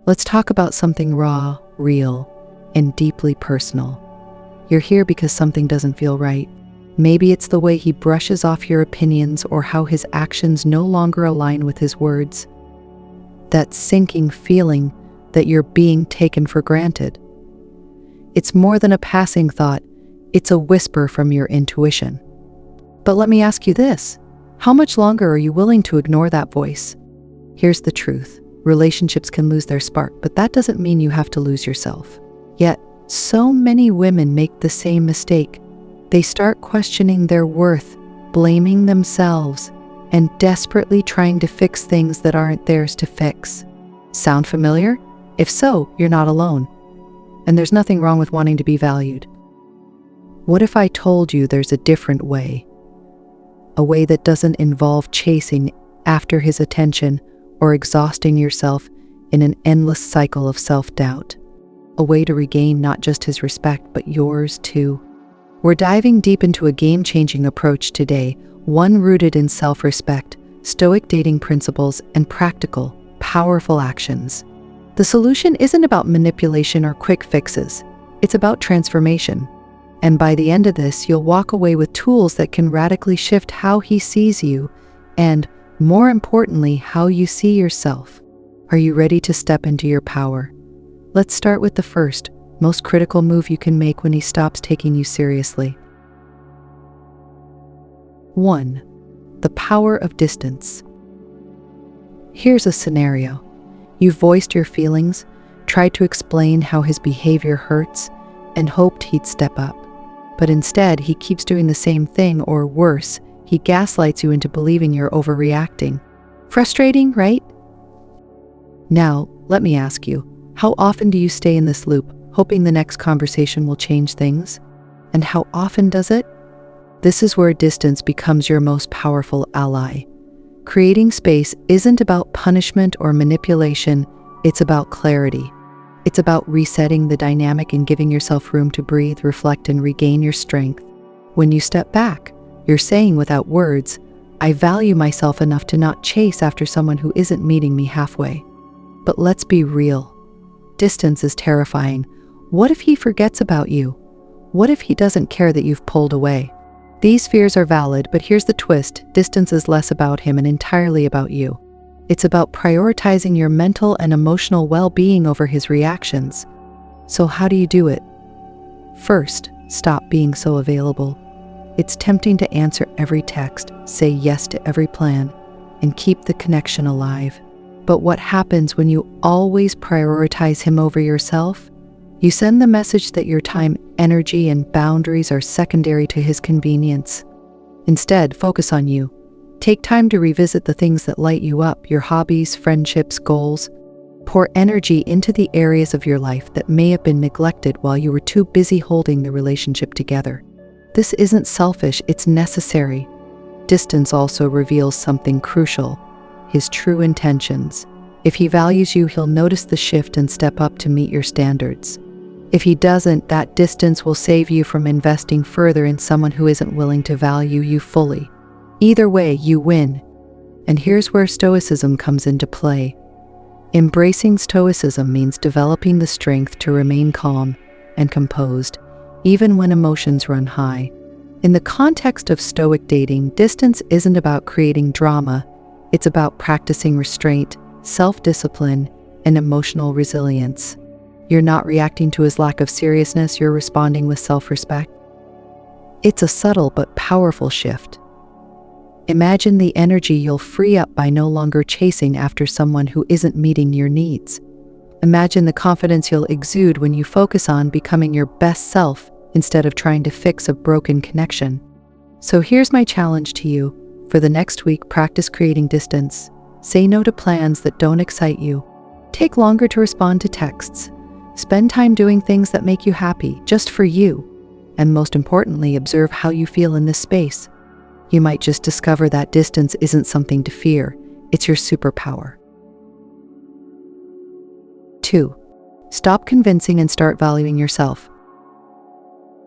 Let's talk about something raw, real, and deeply personal. You're here because something doesn't feel right. Maybe it's the way he brushes off your opinions or how his actions no longer align with his words. That sinking feeling that you're being taken for granted. It's more than a passing thought, it's a whisper from your intuition. But let me ask you this, how much longer are you willing to ignore that voice? Here's the truth, relationships can lose their spark, but that doesn't mean you have to lose yourself. Yet, so many women make the same mistake. They start questioning their worth, blaming themselves, and desperately trying to fix things that aren't theirs to fix. Sound familiar? If so, you're not alone. And there's nothing wrong with wanting to be valued. What if I told you there's a different way? A way that doesn't involve chasing after his attention or exhausting yourself in an endless cycle of self-doubt. A way to regain not just his respect, but yours too. We're diving deep into a game-changing approach today, one rooted in self-respect, Stoic dating principles, and practical, powerful actions. The solution isn't about manipulation or quick fixes. It's about transformation. And by the end of this, you'll walk away with tools that can radically shift how he sees you and, more importantly, how you see yourself. Are you ready to step into your power? Let's start with the first, most critical move you can make when he stops taking you seriously. 1. The power of distance. Here's a scenario. You've voiced your feelings, tried to explain how his behavior hurts, and hoped he'd step up. But instead, he keeps doing the same thing, or worse, he gaslights you into believing you're overreacting. Frustrating, right? Now, let me ask you, how often do you stay in this loop, hoping the next conversation will change things? And how often does it? This is where distance becomes your most powerful ally. Creating space isn't about punishment or manipulation, it's about clarity. It's about resetting the dynamic and giving yourself room to breathe, reflect, and regain your strength. When you step back, you're saying without words, I value myself enough to not chase after someone who isn't meeting me halfway. But let's be real. Distance is terrifying. What if he forgets about you? What if he doesn't care that you've pulled away? These fears are valid, but here's the twist. Distance is less about him and entirely about you. It's about prioritizing your mental and emotional well-being over his reactions. So how do you do it? First, stop being so available. It's tempting to answer every text, say yes to every plan, and keep the connection alive. But what happens when you always prioritize him over yourself? You send the message that your time, energy, and boundaries are secondary to his convenience. Instead, focus on you. Take time to revisit the things that light you up, your hobbies, friendships, goals. Pour energy into the areas of your life that may have been neglected while you were too busy holding the relationship together. This isn't selfish, it's necessary. Distance also reveals something crucial, his true intentions. If he values you, he'll notice the shift and step up to meet your standards. If he doesn't, that distance will save you from investing further in someone who isn't willing to value you fully. Either way, you win. And here's where Stoicism comes into play. Embracing Stoicism means developing the strength to remain calm and composed, even when emotions run high. In the context of Stoic dating, distance isn't about creating drama, it's about practicing restraint, self-discipline, and emotional resilience. You're not reacting to his lack of seriousness, you're responding with self-respect. It's a subtle but powerful shift. Imagine the energy you'll free up by no longer chasing after someone who isn't meeting your needs. Imagine the confidence you'll exude when you focus on becoming your best self instead of trying to fix a broken connection. So here's my challenge to you. For the next week, practice creating distance. Say no to plans that don't excite you. Take longer to respond to texts. Spend time doing things that make you happy, just for you. And most importantly, observe how you feel in this space. You might just discover that distance isn't something to fear, it's your superpower. 2. Stop convincing and start valuing yourself.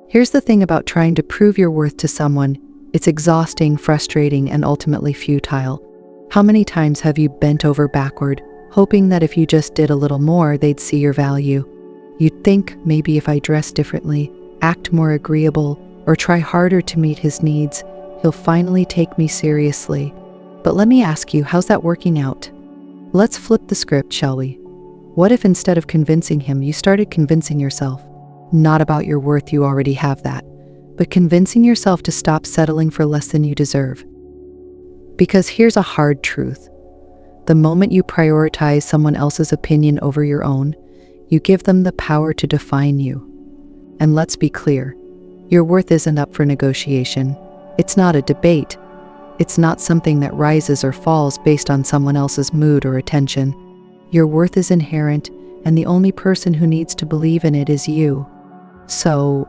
Here's the thing about trying to prove your worth to someone. It's exhausting, frustrating, and ultimately futile. How many times have you bent over backward, hoping that if you just did a little more, they'd see your value. You'd think, maybe if I dress differently, act more agreeable, or try harder to meet his needs, he'll finally take me seriously. But let me ask you, how's that working out? Let's flip the script, shall we? What if instead of convincing him, you started convincing yourself? Not about your worth, you already have that, but convincing yourself to stop settling for less than you deserve. Because here's a hard truth. The moment you prioritize someone else's opinion over your own, you give them the power to define you. And let's be clear, your worth isn't up for negotiation. It's not a debate. It's not something that rises or falls based on someone else's mood or attention. Your worth is inherent, and the only person who needs to believe in it is you. So,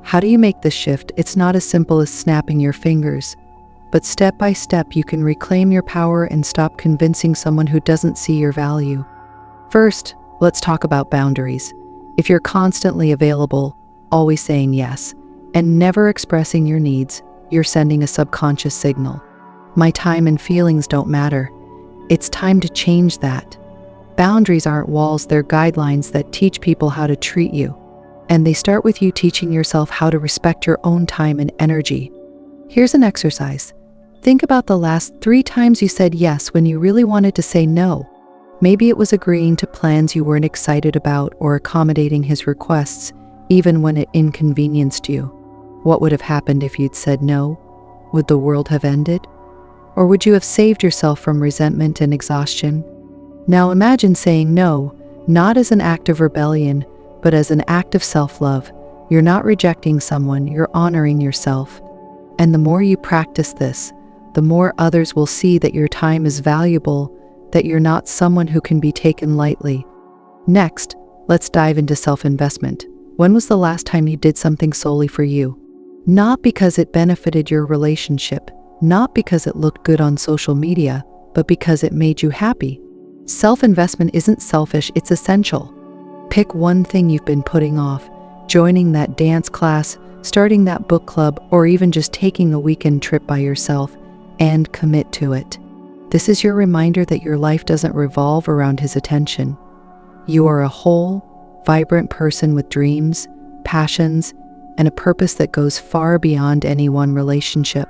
how do you make this shift? It's not as simple as snapping your fingers, but step by step you can reclaim your power and stop convincing someone who doesn't see your value. First, let's talk about boundaries. If you're constantly available, always saying yes, and never expressing your needs, you're sending a subconscious signal. My time and feelings don't matter. It's time to change that. Boundaries aren't walls, they're guidelines that teach people how to treat you. And they start with you teaching yourself how to respect your own time and energy. Here's an exercise. Think about the last 3 times you said yes when you really wanted to say no. Maybe it was agreeing to plans you weren't excited about or accommodating his requests, even when it inconvenienced you. What would have happened if you'd said no? Would the world have ended? Or would you have saved yourself from resentment and exhaustion? Now imagine saying no, not as an act of rebellion, but as an act of self-love. You're not rejecting someone, you're honoring yourself. And the more you practice this, the more others will see that your time is valuable, that you're not someone who can be taken lightly. Next, let's dive into self-investment. When was the last time you did something solely for you? Not because it benefited your relationship, not because it looked good on social media, but because it made you happy. Self-investment isn't selfish, it's essential. Pick one thing you've been putting off, joining that dance class, starting that book club, or even just taking a weekend trip by yourself, and commit to it. This is your reminder that your life doesn't revolve around his attention. You are a whole, vibrant person with dreams, passions, and a purpose that goes far beyond any one relationship.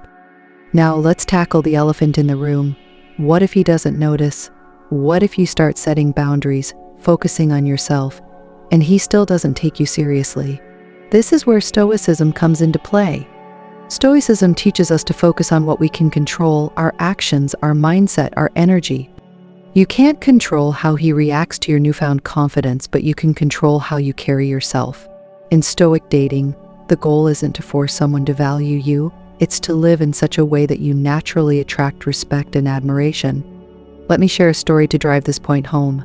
Now let's tackle the elephant in the room. What if he doesn't notice? What if you start setting boundaries, focusing on yourself, and he still doesn't take you seriously? This is where Stoicism comes into play. Stoicism teaches us to focus on what we can control, our actions, our mindset, our energy. You can't control how he reacts to your newfound confidence, but you can control how you carry yourself. In Stoic dating, the goal isn't to force someone to value you, it's to live in such a way that you naturally attract respect and admiration. Let me share a story to drive this point home.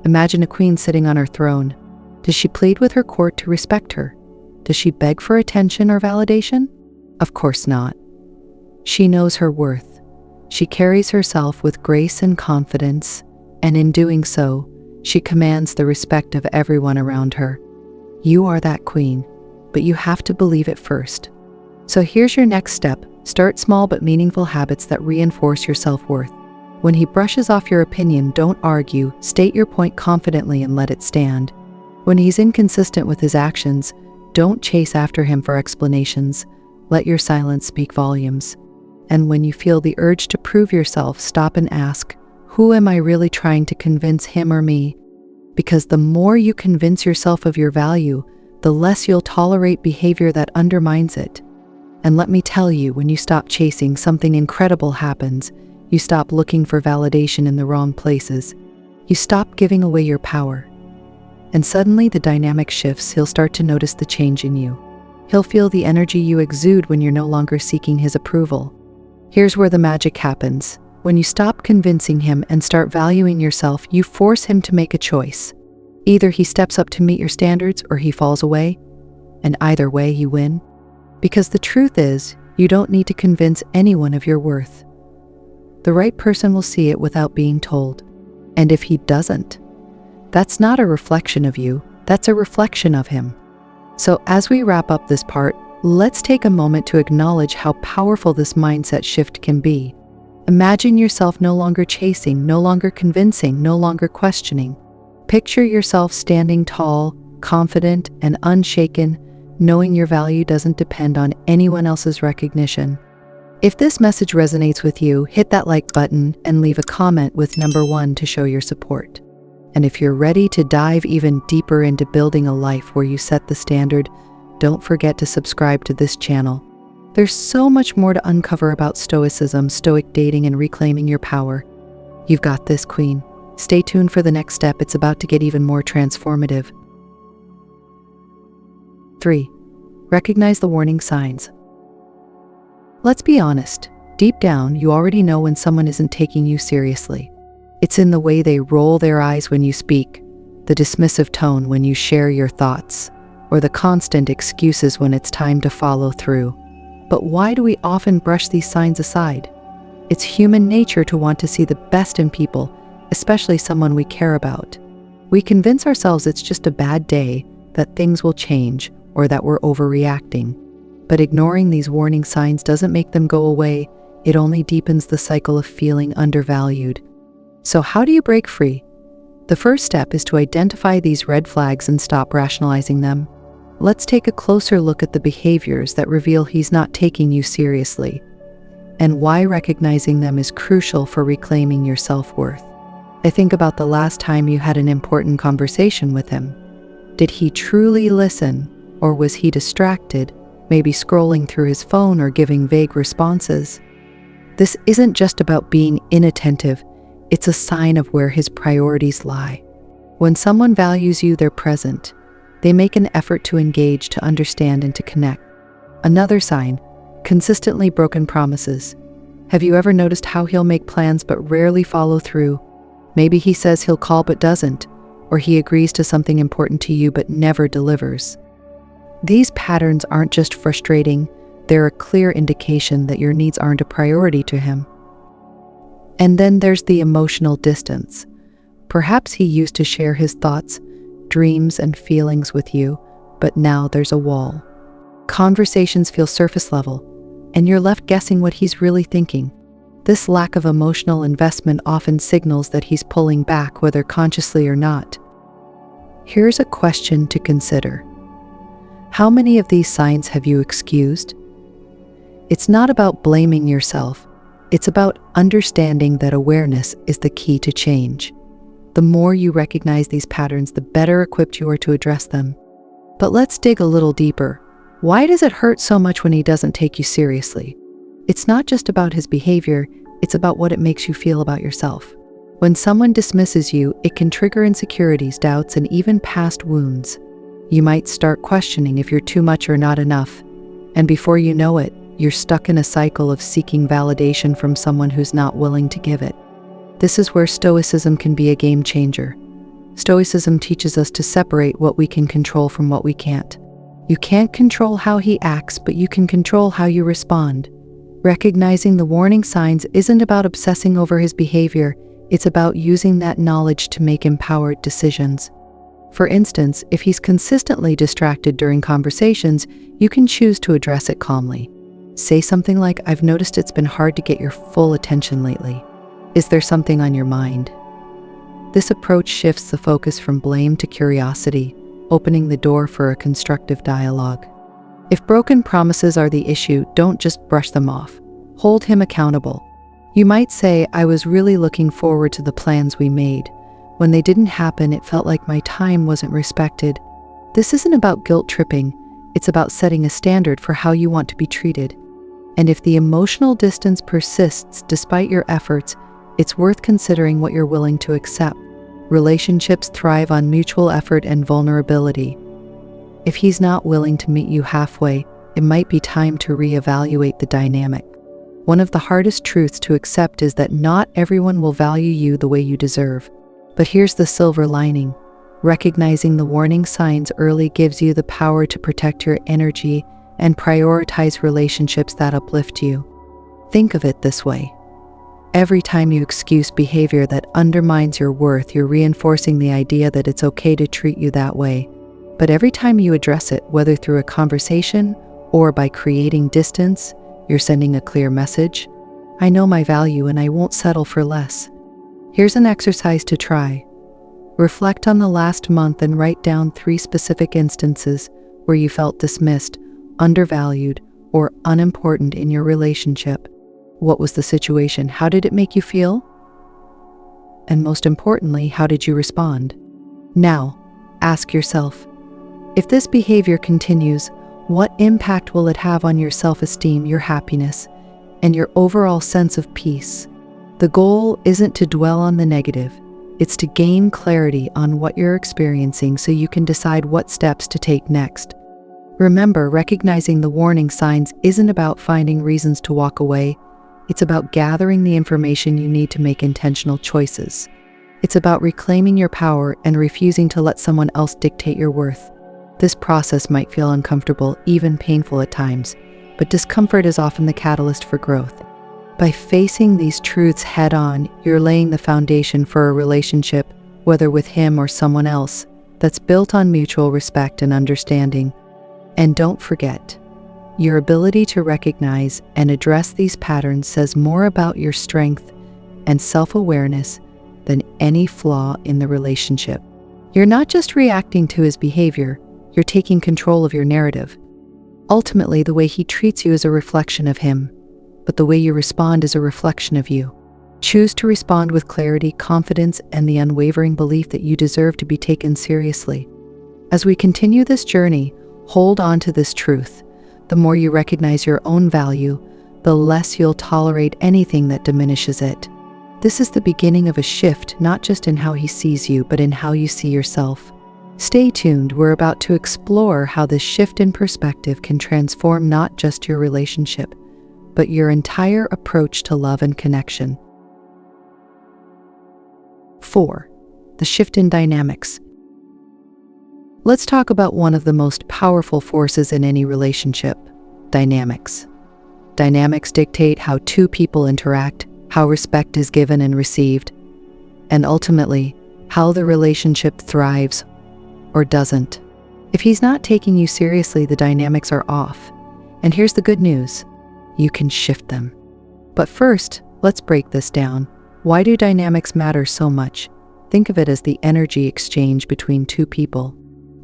Imagine a queen sitting on her throne. Does she plead with her court to respect her? Does she beg for attention or validation? Of course not. She knows her worth. She carries herself with grace and confidence, and in doing so, she commands the respect of everyone around her. You are that queen, but you have to believe it first. So here's your next step. Start small but meaningful habits that reinforce your self-worth. When he brushes off your opinion, don't argue, state your point confidently and let it stand. When he's inconsistent with his actions, don't chase after him for explanations. Let your silence speak volumes. And when you feel the urge to prove yourself, stop and ask, who am I really trying to convince, him or me? Because the more you convince yourself of your value, the less you'll tolerate behavior that undermines it. And let me tell you, when you stop chasing, something incredible happens. You stop looking for validation in the wrong places. You stop giving away your power. And suddenly the dynamic shifts. He'll start to notice the change in you. He'll feel the energy you exude when you're no longer seeking his approval. Here's where the magic happens. When you stop convincing him and start valuing yourself, you force him to make a choice. Either he steps up to meet your standards or he falls away. And either way, you win. Because the truth is, you don't need to convince anyone of your worth. The right person will see it without being told. And if he doesn't, that's not a reflection of you, that's a reflection of him. So as we wrap up this part, let's take a moment to acknowledge how powerful this mindset shift can be. Imagine yourself no longer chasing, no longer convincing, no longer questioning. Picture yourself standing tall, confident, and unshaken, knowing your value doesn't depend on anyone else's recognition. If this message resonates with you, hit that like button and leave a comment with number 1 to show your support. And if you're ready to dive even deeper into building a life where you set the standard, don't forget to subscribe to this channel. There's so much more to uncover about Stoicism, Stoic dating, and reclaiming your power. You've got this, Queen. Stay tuned for the next step. It's about to get even more transformative. 3. Recognize the warning signs. Let's be honest. Deep down, you already know when someone isn't taking you seriously. It's in the way they roll their eyes when you speak, the dismissive tone when you share your thoughts, or the constant excuses when it's time to follow through. But why do we often brush these signs aside? It's human nature to want to see the best in people, especially someone we care about. We convince ourselves it's just a bad day, that things will change, or that we're overreacting. But ignoring these warning signs doesn't make them go away. It only deepens the cycle of feeling undervalued. So how do you break free? The first step is to identify these red flags and stop rationalizing them. Let's take a closer look at the behaviors that reveal he's not taking you seriously, and why recognizing them is crucial for reclaiming your self-worth. I think about the last time you had an important conversation with him. Did he truly listen, or was he distracted, maybe scrolling through his phone or giving vague responses? This isn't just about being inattentive, it's a sign of where his priorities lie. When someone values you, they're present. They make an effort to engage, to understand, and to connect. Another sign, consistently broken promises. Have you ever noticed how he'll make plans but rarely follow through? Maybe he says he'll call but doesn't, or he agrees to something important to you but never delivers. These patterns aren't just frustrating, they're a clear indication that your needs aren't a priority to him. And then there's the emotional distance. Perhaps he used to share his thoughts, dreams, and feelings with you, but now there's a wall. Conversations feel surface level, and you're left guessing what he's really thinking. This lack of emotional investment often signals that he's pulling back, whether consciously or not. Here's a question to consider. How many of these signs have you excused? It's not about blaming yourself. It's about understanding that awareness is the key to change. The more you recognize these patterns, the better equipped you are to address them. But let's dig a little deeper. Why does it hurt so much when he doesn't take you seriously? It's not just about his behavior, it's about what it makes you feel about yourself. When someone dismisses you, it can trigger insecurities, doubts, and even past wounds. You might start questioning if you're too much or not enough, and before you know it, you're stuck in a cycle of seeking validation from someone who's not willing to give it. This is where Stoicism can be a game changer. Stoicism teaches us to separate what we can control from what we can't. You can't control how he acts, but you can control how you respond. Recognizing the warning signs isn't about obsessing over his behavior, it's about using that knowledge to make empowered decisions. For instance, if he's consistently distracted during conversations, you can choose to address it calmly. Say something like, "I've noticed it's been hard to get your full attention lately. Is there something on your mind?" This approach shifts the focus from blame to curiosity, opening the door for a constructive dialogue. If broken promises are the issue, don't just brush them off. Hold him accountable. You might say, "I was really looking forward to the plans we made. When they didn't happen, it felt like my time wasn't respected." This isn't about guilt tripping, it's about setting a standard for how you want to be treated. And if the emotional distance persists despite your efforts, it's worth considering what you're willing to accept. Relationships thrive on mutual effort and vulnerability. If he's not willing to meet you halfway, it might be time to reevaluate the dynamic. One of the hardest truths to accept is that not everyone will value you the way you deserve. But here's the silver lining. Recognizing the warning signs early gives you the power to protect your energy and prioritize relationships that uplift you. Think of it this way. Every time you excuse behavior that undermines your worth, you're reinforcing the idea that it's okay to treat you that way. But every time you address it, whether through a conversation or by creating distance, you're sending a clear message. I know my value and I won't settle for less. Here's an exercise to try. Reflect on the last month and write down 3 specific instances where you felt dismissed, undervalued, or unimportant in your relationship. What was the situation? How did it make you feel? And most importantly, how did you respond? Now, ask yourself, if this behavior continues, what impact will it have on your self-esteem, your happiness, and your overall sense of peace? The goal isn't to dwell on the negative. It's to gain clarity on what you're experiencing so you can decide what steps to take next. Remember, recognizing the warning signs isn't about finding reasons to walk away. It's about gathering the information you need to make intentional choices. It's about reclaiming your power and refusing to let someone else dictate your worth. This process might feel uncomfortable, even painful at times, but discomfort is often the catalyst for growth. By facing these truths head-on, you're laying the foundation for a relationship, whether with him or someone else, that's built on mutual respect and understanding. And don't forget, your ability to recognize and address these patterns says more about your strength and self-awareness than any flaw in the relationship. You're not just reacting to his behavior, you're taking control of your narrative. Ultimately, the way he treats you is a reflection of him, but the way you respond is a reflection of you. Choose to respond with clarity, confidence, and the unwavering belief that you deserve to be taken seriously. As we continue this journey, hold on to this truth. The more you recognize your own value, the less you'll tolerate anything that diminishes it. This is the beginning of a shift, not just in how he sees you, but in how you see yourself. Stay tuned, we're about to explore how this shift in perspective can transform not just your relationship, but your entire approach to love and connection. 4. The shift in dynamics. Let's talk about one of the most powerful forces in any relationship: dynamics. Dynamics dictate how two people interact, how respect is given and received, and ultimately, how the relationship thrives or doesn't. If he's not taking you seriously, the dynamics are off. And here's the good news: you can shift them. But first, let's break this down. Why do dynamics matter so much? Think of it as the energy exchange between two people.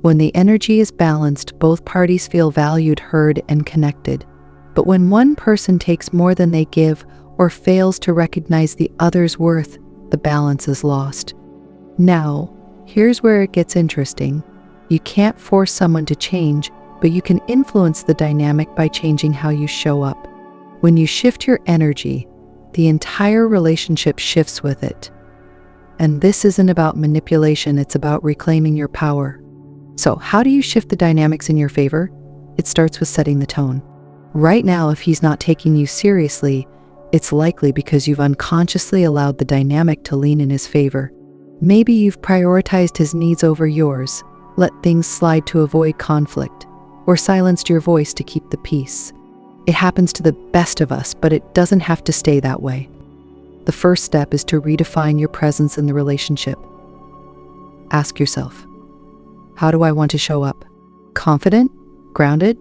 When the energy is balanced, both parties feel valued, heard, and connected. But when one person takes more than they give or fails to recognize the other's worth, the balance is lost. Now, here's where it gets interesting. You can't force someone to change, but you can influence the dynamic by changing how you show up. When you shift your energy, the entire relationship shifts with it. And this isn't about manipulation, it's about reclaiming your power. So, how do you shift the dynamics in your favor? It starts with setting the tone. Right now, if he's not taking you seriously, it's likely because you've unconsciously allowed the dynamic to lean in his favor. Maybe you've prioritized his needs over yours, let things slide to avoid conflict, or silenced your voice to keep the peace. It happens to the best of us, but it doesn't have to stay that way. The first step is to redefine your presence in the relationship. Ask yourself, how do I want to show up? Confident? Grounded?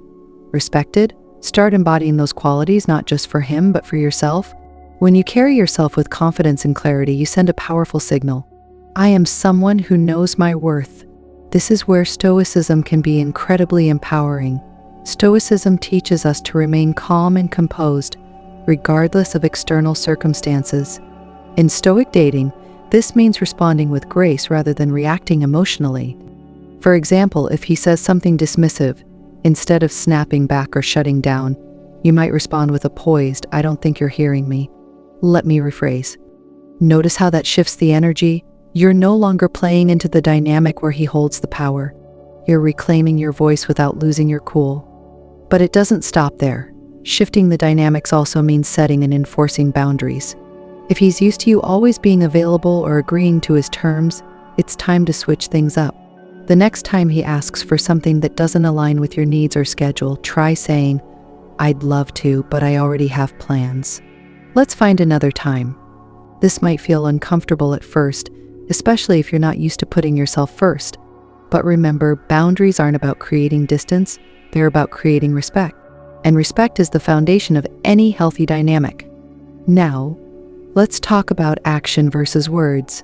Respected? Start embodying those qualities, not just for him, but for yourself. When you carry yourself with confidence and clarity, you send a powerful signal. I am someone who knows my worth. This is where Stoicism can be incredibly empowering. Stoicism teaches us to remain calm and composed, regardless of external circumstances. In Stoic dating, this means responding with grace rather than reacting emotionally. For example, if he says something dismissive, instead of snapping back or shutting down, you might respond with a poised, "I don't think you're hearing me. Let me rephrase." Notice how that shifts the energy. You're no longer playing into the dynamic where he holds the power. You're reclaiming your voice without losing your cool. But it doesn't stop there. Shifting the dynamics also means setting and enforcing boundaries. If he's used to you always being available or agreeing to his terms, it's time to switch things up. The next time he asks for something that doesn't align with your needs or schedule, try saying, "I'd love to, but I already have plans. Let's find another time." This might feel uncomfortable at first, especially if you're not used to putting yourself first. But remember, boundaries aren't about creating distance, they're about creating respect. And respect is the foundation of any healthy dynamic. Now, let's talk about action versus words.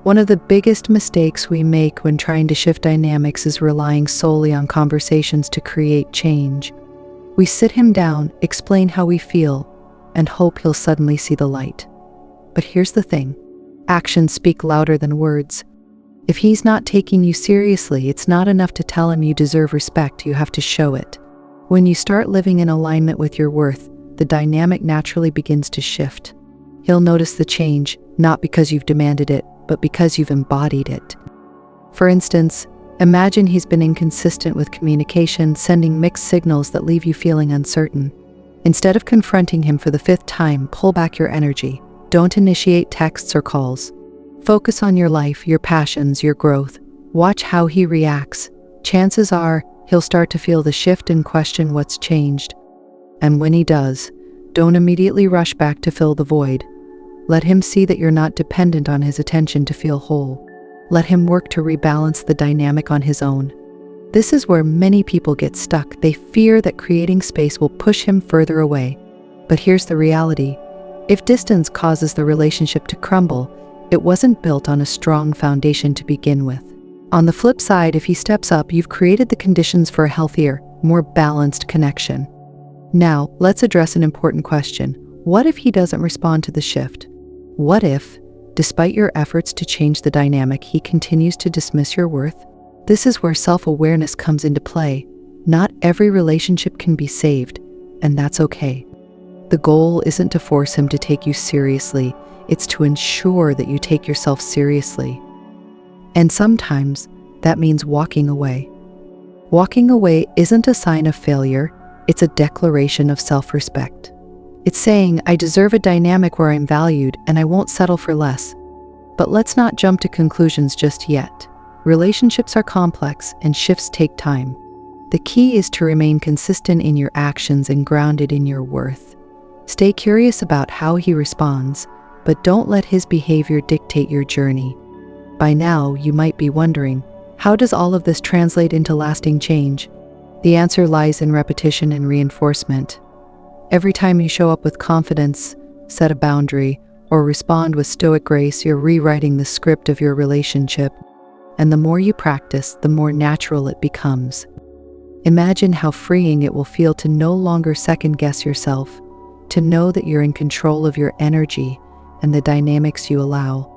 One of the biggest mistakes we make when trying to shift dynamics is relying solely on conversations to create change. We sit him down, explain how we feel, and hope he'll suddenly see the light. But here's the thing. Actions speak louder than words. If he's not taking you seriously, it's not enough to tell him you deserve respect, you have to show it. When you start living in alignment with your worth, the dynamic naturally begins to shift. He'll notice the change, not because you've demanded it, but because you've embodied it. For instance, imagine he's been inconsistent with communication, sending mixed signals that leave you feeling uncertain. Instead of confronting him for the 5th time, pull back your energy. Don't initiate texts or calls. Focus on your life, your passions, your growth. Watch how he reacts. Chances are, he'll start to feel the shift and question what's changed. And when he does, don't immediately rush back to fill the void. Let him see that you're not dependent on his attention to feel whole. Let him work to rebalance the dynamic on his own. This is where many people get stuck. They fear that creating space will push him further away. But here's the reality. If distance causes the relationship to crumble, it wasn't built on a strong foundation to begin with. On the flip side, if he steps up, you've created the conditions for a healthier, more balanced connection. Now, let's address an important question. What if he doesn't respond to the shift? What if, despite your efforts to change the dynamic, he continues to dismiss your worth? This is where self-awareness comes into play. Not every relationship can be saved, and that's okay. The goal isn't to force him to take you seriously, it's to ensure that you take yourself seriously. And sometimes, that means walking away. Walking away isn't a sign of failure, it's a declaration of self-respect. It's saying, I deserve a dynamic where I'm valued, and I won't settle for less. But let's not jump to conclusions just yet. Relationships are complex, and shifts take time. The key is to remain consistent in your actions and grounded in your worth. Stay curious about how he responds, but don't let his behavior dictate your journey. By now, you might be wondering, how does all of this translate into lasting change? The answer lies in repetition and reinforcement. Every time you show up with confidence, set a boundary, or respond with stoic grace, you're rewriting the script of your relationship. And the more you practice, the more natural it becomes. Imagine how freeing it will feel to no longer second-guess yourself, to know that you're in control of your energy and the dynamics you allow.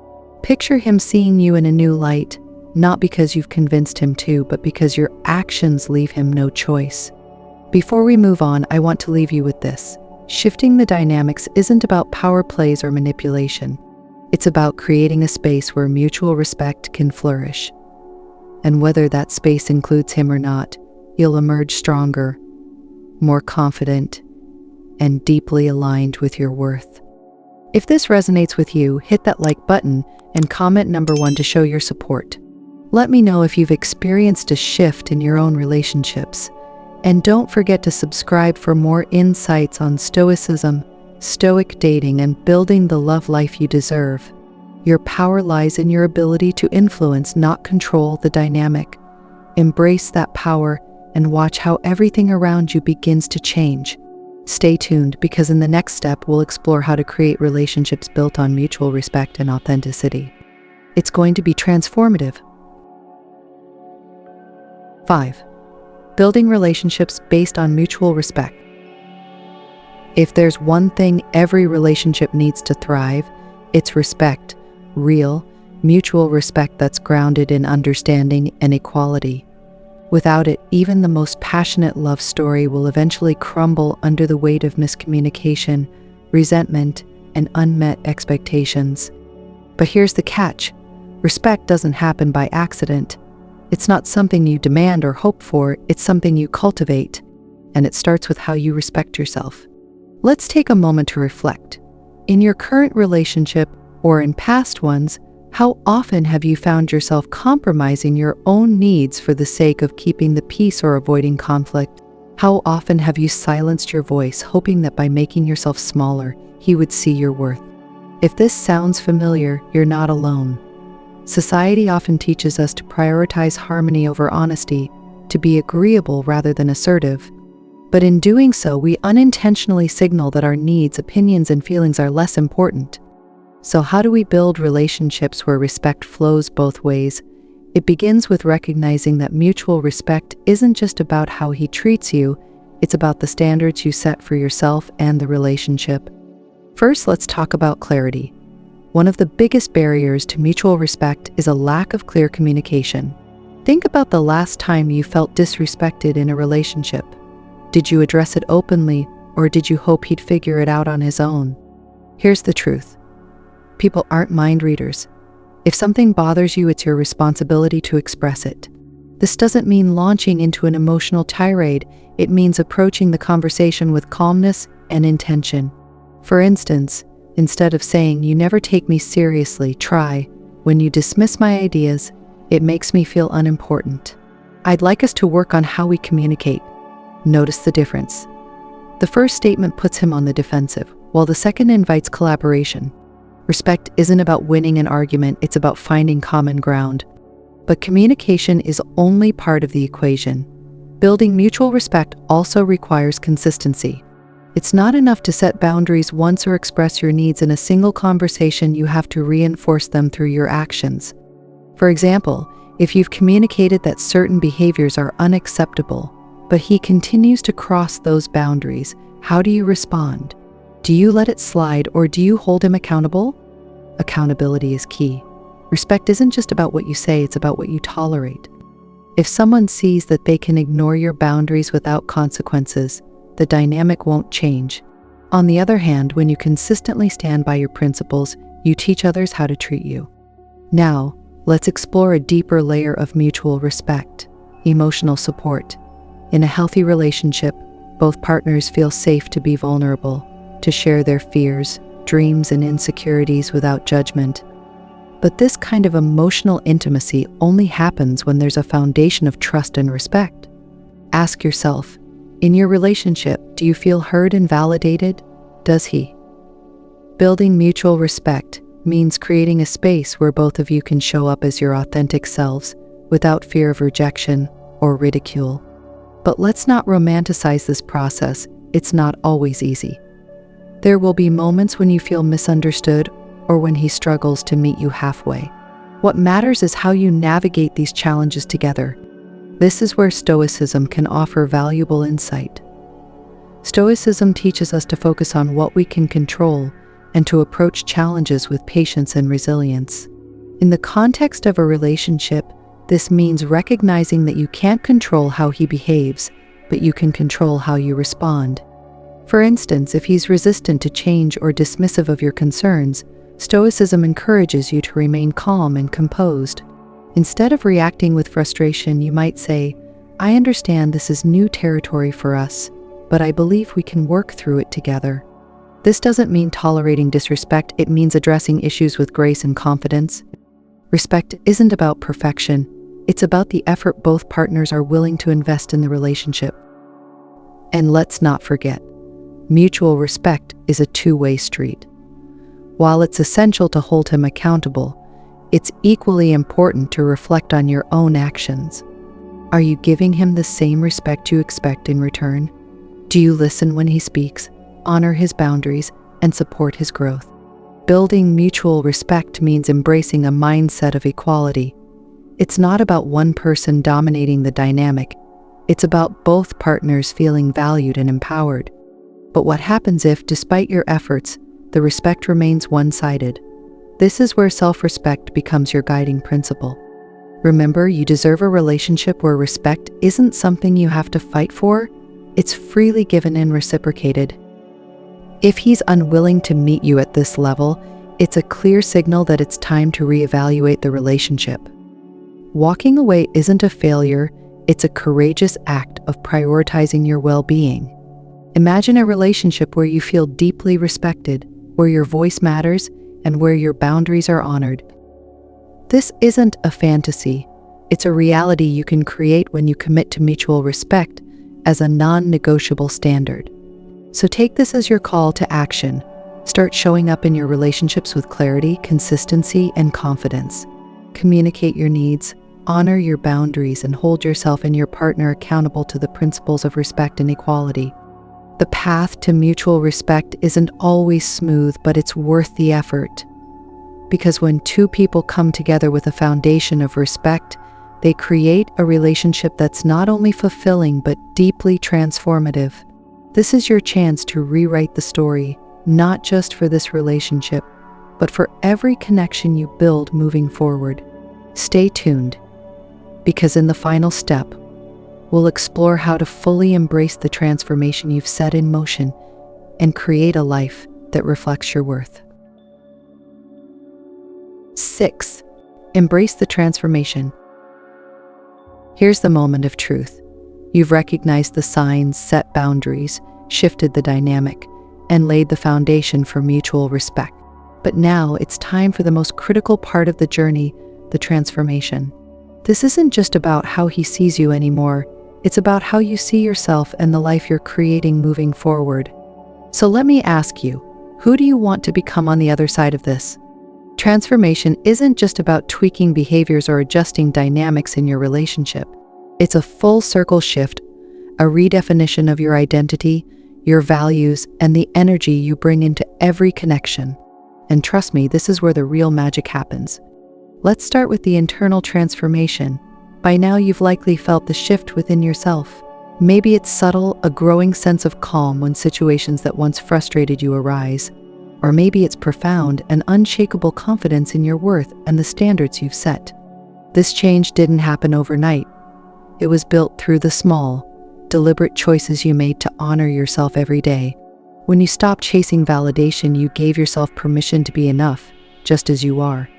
Picture him seeing you in a new light, not because you've convinced him to, but because your actions leave him no choice. Before we move on, I want to leave you with this. Shifting the dynamics isn't about power plays or manipulation. It's about creating a space where mutual respect can flourish. And whether that space includes him or not, you'll emerge stronger, more confident, and deeply aligned with your worth. If this resonates with you, hit that like button and comment number 1 to show your support. Let me know if you've experienced a shift in your own relationships. And don't forget to subscribe for more insights on stoicism, stoic dating, and building the love life you deserve. Your power lies in your ability to influence, not control, the dynamic. Embrace that power and watch how everything around you begins to change. Stay tuned, because in the next step, we'll explore how to create relationships built on mutual respect and authenticity. It's going to be transformative. 5. Building relationships based on mutual respect. If there's one thing every relationship needs to thrive, it's respect. Real, mutual respect that's grounded in understanding and equality. Without it, even the most passionate love story will eventually crumble under the weight of miscommunication, resentment, and unmet expectations. But here's the catch. Respect doesn't happen by accident. It's not something you demand or hope for, it's something you cultivate. And it starts with how you respect yourself. Let's take a moment to reflect. In your current relationship, or in past ones, how often have you found yourself compromising your own needs for the sake of keeping the peace or avoiding conflict? How often have you silenced your voice, hoping that by making yourself smaller, he would see your worth? If this sounds familiar, you're not alone. Society often teaches us to prioritize harmony over honesty, to be agreeable rather than assertive. But in doing so, we unintentionally signal that our needs, opinions, and feelings are less important. So how do we build relationships where respect flows both ways? It begins with recognizing that mutual respect isn't just about how he treats you, it's about the standards you set for yourself and the relationship. First, let's talk about clarity. One of the biggest barriers to mutual respect is a lack of clear communication. Think about the last time you felt disrespected in a relationship. Did you address it openly, or did you hope he'd figure it out on his own? Here's the truth. People aren't mind readers. If something bothers you, it's your responsibility to express it. This doesn't mean launching into an emotional tirade. It means approaching the conversation with calmness and intention. For instance, instead of saying, "You never take me seriously," try, "When you dismiss my ideas, it makes me feel unimportant. I'd like us to work on how we communicate." Notice the difference. The first statement puts him on the defensive, while the second invites collaboration. Respect isn't about winning an argument, it's about finding common ground. But communication is only part of the equation. Building mutual respect also requires consistency. It's not enough to set boundaries once or express your needs in a single conversation. You have to reinforce them through your actions. For example, if you've communicated that certain behaviors are unacceptable, but he continues to cross those boundaries, how do you respond? Do you let it slide, or do you hold him accountable? Accountability is key. Respect isn't just about what you say, it's about what you tolerate. If someone sees that they can ignore your boundaries without consequences, the dynamic won't change. On the other hand, when you consistently stand by your principles, you teach others how to treat you. Now, let's explore a deeper layer of mutual respect: emotional support. In a healthy relationship, both partners feel safe to be vulnerable, to share their fears, dreams, and insecurities without judgment. But this kind of emotional intimacy only happens when there's a foundation of trust and respect. Ask yourself, in your relationship, do you feel heard and validated? Does he? Building mutual respect means creating a space where both of you can show up as your authentic selves without fear of rejection or ridicule. But let's not romanticize this process. It's not always easy. There will be moments when you feel misunderstood or when he struggles to meet you halfway. What matters is how you navigate these challenges together. This is where Stoicism can offer valuable insight. Stoicism teaches us to focus on what we can control and to approach challenges with patience and resilience. In the context of a relationship, this means recognizing that you can't control how he behaves, but you can control how you respond. For instance, if he's resistant to change or dismissive of your concerns, Stoicism encourages you to remain calm and composed. Instead of reacting with frustration, you might say, "I understand this is new territory for us, but I believe we can work through it together." This doesn't mean tolerating disrespect, it means addressing issues with grace and confidence. Respect isn't about perfection, it's about the effort both partners are willing to invest in the relationship. And let's not forget, mutual respect is a two-way street. While it's essential to hold him accountable, it's equally important to reflect on your own actions. Are you giving him the same respect you expect in return? Do you listen when he speaks, honor his boundaries, and support his growth? Building mutual respect means embracing a mindset of equality. It's not about one person dominating the dynamic. It's about both partners feeling valued and empowered. But what happens if, despite your efforts, the respect remains one-sided? This is where self-respect becomes your guiding principle. Remember, you deserve a relationship where respect isn't something you have to fight for, it's freely given and reciprocated. If he's unwilling to meet you at this level, it's a clear signal that it's time to reevaluate the relationship. Walking away isn't a failure, it's a courageous act of prioritizing your well-being. Imagine a relationship where you feel deeply respected, where your voice matters, and where your boundaries are honored. This isn't a fantasy, it's a reality you can create when you commit to mutual respect as a non-negotiable standard. So take this as your call to action. Start showing up in your relationships with clarity, consistency, and confidence. Communicate your needs, honor your boundaries, and hold yourself and your partner accountable to the principles of respect and equality. The path to mutual respect isn't always smooth, but it's worth the effort. Because when two people come together with a foundation of respect, they create a relationship that's not only fulfilling but deeply transformative. This is your chance to rewrite the story, not just for this relationship, but for every connection you build moving forward. Stay tuned, because in the final step, we'll explore how to fully embrace the transformation you've set in motion and create a life that reflects your worth. 6. Embrace the transformation. Here's the moment of truth. You've recognized the signs, set boundaries, shifted the dynamic, and laid the foundation for mutual respect. But now it's time for the most critical part of the journey, the transformation. This isn't just about how he sees you anymore. It's about how you see yourself and the life you're creating moving forward. So let me ask you, who do you want to become on the other side of this? Transformation isn't just about tweaking behaviors or adjusting dynamics in your relationship. It's a full circle shift, a redefinition of your identity, your values, and the energy you bring into every connection. And trust me, this is where the real magic happens. Let's start with the internal transformation. By now, you've likely felt the shift within yourself. Maybe it's subtle, a growing sense of calm when situations that once frustrated you arise. Or maybe it's profound, an unshakable confidence in your worth and the standards you've set. This change didn't happen overnight. It was built through the small, deliberate choices you made to honor yourself every day. When you stopped chasing validation, you gave yourself permission to be enough, just as you are.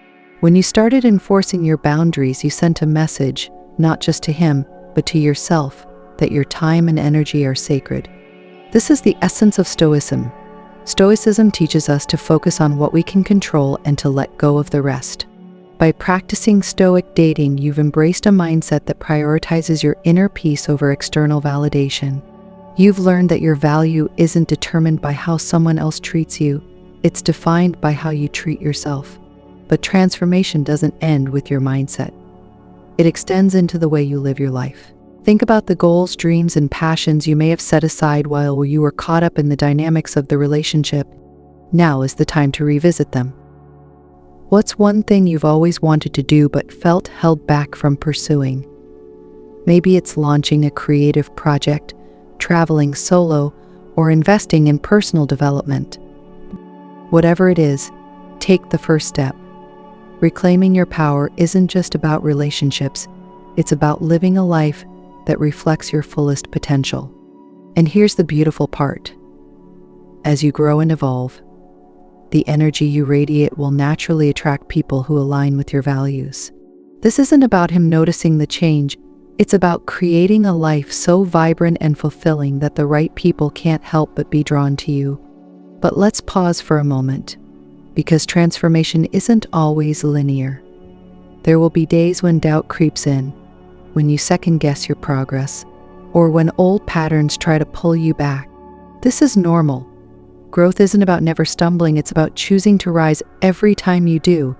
When you started enforcing your boundaries, you sent a message, not just to him, but to yourself, that your time and energy are sacred. This is the essence of Stoicism. Stoicism teaches us to focus on what we can control and to let go of the rest. By practicing Stoic dating, you've embraced a mindset that prioritizes your inner peace over external validation. You've learned that your value isn't determined by how someone else treats you, it's defined by how you treat yourself. But transformation doesn't end with your mindset. It extends into the way you live your life. Think about the goals, dreams, and passions you may have set aside while you were caught up in the dynamics of the relationship. Now is the time to revisit them. What's one thing you've always wanted to do but felt held back from pursuing? Maybe it's launching a creative project, traveling solo, or investing in personal development. Whatever it is, take the first step. Reclaiming your power isn't just about relationships, it's about living a life that reflects your fullest potential. And here's the beautiful part. As you grow and evolve, the energy you radiate will naturally attract people who align with your values. This isn't about him noticing the change, it's about creating a life so vibrant and fulfilling that the right people can't help but be drawn to you. But let's pause for a moment, because transformation isn't always linear. There will be days when doubt creeps in, when you second-guess your progress, or when old patterns try to pull you back. This is normal. Growth isn't about never stumbling, it's about choosing to rise every time you do.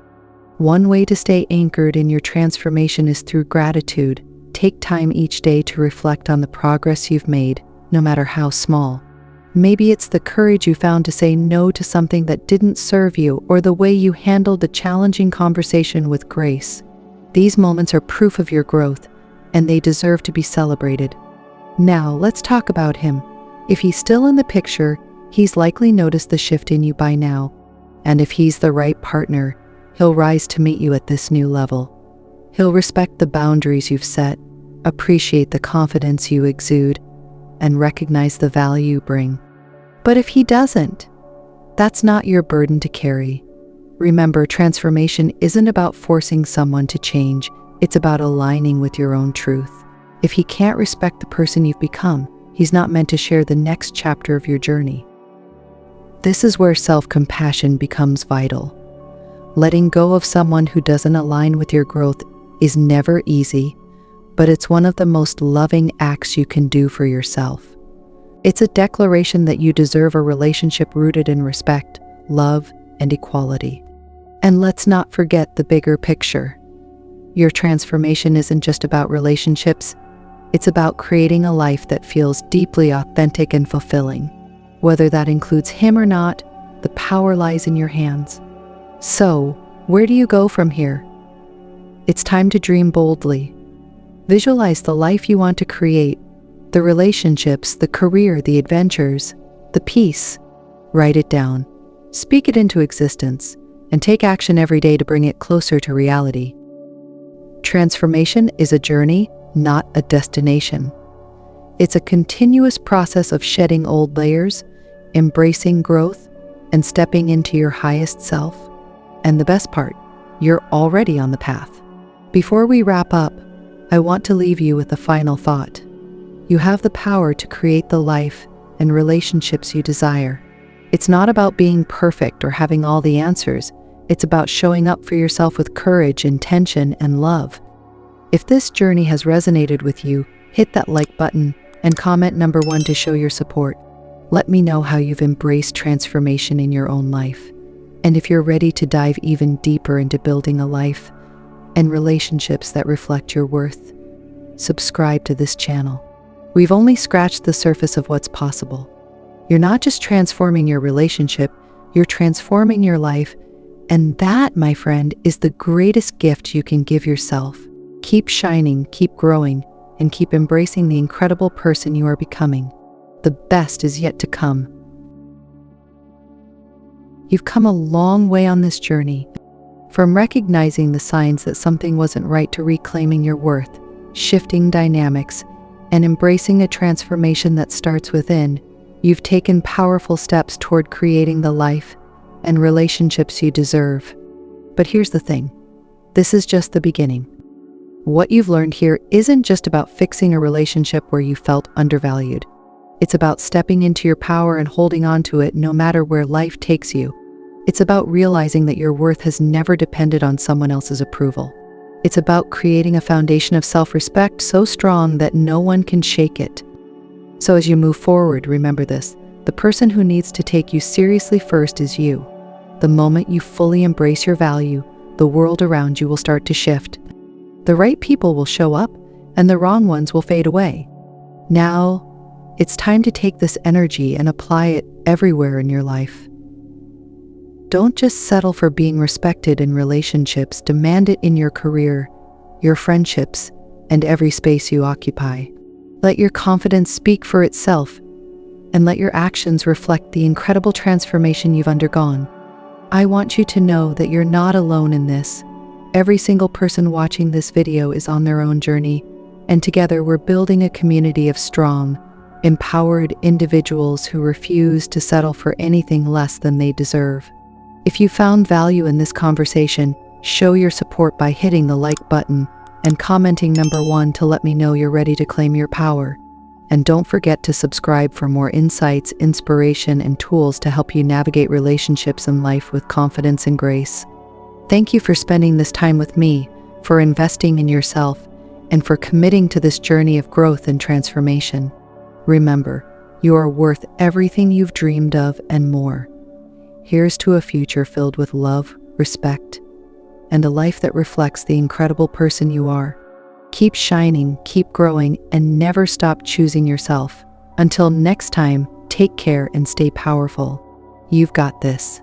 One way to stay anchored in your transformation is through gratitude. Take time each day to reflect on the progress you've made, no matter how small. Maybe it's the courage you found to say no to something that didn't serve you, or the way you handled a challenging conversation with grace. These moments are proof of your growth, and they deserve to be celebrated. Now, let's talk about him. If he's still in the picture, he's likely noticed the shift in you by now. And if he's the right partner, he'll rise to meet you at this new level. He'll respect the boundaries you've set, appreciate the confidence you exude, and recognize the value you bring. But if he doesn't, that's not your burden to carry. Remember, transformation isn't about forcing someone to change. It's about aligning with your own truth. If he can't respect the person you've become, he's not meant to share the next chapter of your journey. This is where self-compassion becomes vital. Letting go of someone who doesn't align with your growth is never easy, but it's one of the most loving acts you can do for yourself. It's a declaration that you deserve a relationship rooted in respect, love, and equality. And let's not forget the bigger picture. your transformation isn't just about relationships, it's about creating a life that feels deeply authentic and fulfilling. Whether that includes him or not, the power lies in your hands. So, where do you go from here? It's time to dream boldly. Visualize the life you want to create, the relationships, the career, the adventures, the peace. Write it down, speak it into existence, and take action every day to bring it closer to reality. Transformation is a journey, not a destination. It's a continuous process of shedding old layers, embracing growth, and stepping into your highest self. And the best part, you're already on the path. Before we wrap up, I want to leave you with a final thought. You have the power to create the life and relationships you desire. It's not about being perfect or having all the answers. It's about showing up for yourself with courage, intention, and love. If this journey has resonated with you, hit that like button and comment number 1 to show your support. Let me know how you've embraced transformation in your own life. And if you're ready to dive even deeper into building a life and relationships that reflect your worth, subscribe to this channel. We've only scratched the surface of what's possible. You're not just transforming your relationship, you're transforming your life. And that, my friend, is the greatest gift you can give yourself. Keep shining, keep growing, and keep embracing the incredible person you are becoming. The best is yet to come. You've come a long way on this journey, from recognizing the signs that something wasn't right to reclaiming your worth, shifting dynamics, and embracing a transformation that starts within. You've taken powerful steps toward creating the life and relationships you deserve. But here's the thing, this is just the beginning. What you've learned here isn't just about fixing a relationship where you felt undervalued. It's about stepping into your power and holding on to it no matter where life takes you. It's about realizing that your worth has never depended on someone else's approval. It's about creating a foundation of self-respect so strong that no one can shake it. So as you move forward, remember this, the person who needs to take you seriously first is you. The moment you fully embrace your value, the world around you will start to shift. The right people will show up, and the wrong ones will fade away. Now, it's time to take this energy and apply it everywhere in your life. Don't just settle for being respected in relationships, demand it in your career, your friendships, and every space you occupy. Let your confidence speak for itself, and let your actions reflect the incredible transformation you've undergone. I want you to know that you're not alone in this. Every single person watching this video is on their own journey, and together we're building a community of strong, empowered individuals who refuse to settle for anything less than they deserve. If you found value in this conversation, show your support by hitting the like button and commenting number 1 to let me know you're ready to claim your power. And don't forget to subscribe for more insights, inspiration, and tools to help you navigate relationships and life with confidence and grace. Thank you for spending this time with me, for investing in yourself, and for committing to this journey of growth and transformation. Remember, you are worth everything you've dreamed of and more. Here's to a future filled with love, respect, and a life that reflects the incredible person you are. Keep shining, keep growing, and never stop choosing yourself. Until next time, take care and stay powerful. You've got this.